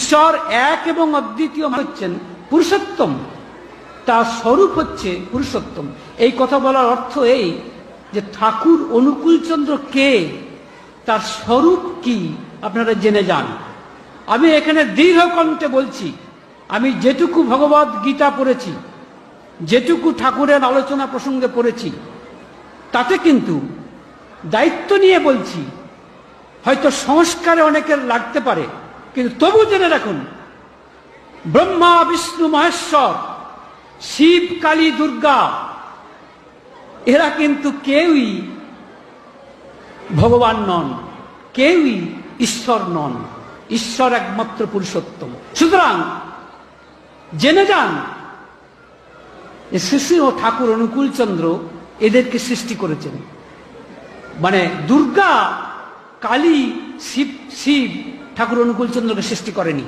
ঈশ্বর এক এবং অদ্বিতীয় হচ্ছেন পুরুষোত্তম, তার স্বরূপ হচ্ছে পুরুষোত্তম। এই কথা বলার অর্থ এই যে ঠাকুর অনুকূলচন্দ্র কে, তার স্বরূপ কি আপনারা জেনে যান। আমি এখানে দীর্ঘ কণ্ঠে বলছি, আমি যেটুকু ভগবদ গীতা পড়েছি, যেটুকু ঠাকুরের আলোচনা প্রসঙ্গে পড়েছি, তাতে কিন্তু দায়িত্ব নিয়ে বলছি, হয়তো সংস্কারে অনেকের লাগতে পারে, কিন্তু তবু জেনে রাখুন, ব্রহ্মা বিষ্ণু মহেশ্বর, শিব কালী দুর্গা, এরা কিন্তু কেউই ভগবান নন, কেউই ঈশ্বর নন। ঈশ্বর একমাত্র পুরুষোত্তম। সুতরাং জেনে যান শ্রী শ্রী ও ঠাকুর অনুকূলচন্দ্র এদেরকে সৃষ্টি করেছেন। মানে দুর্গা, কালী, শিব ঠাকুর অনুকূলচন্দ্রকে সৃষ্টি করেনি।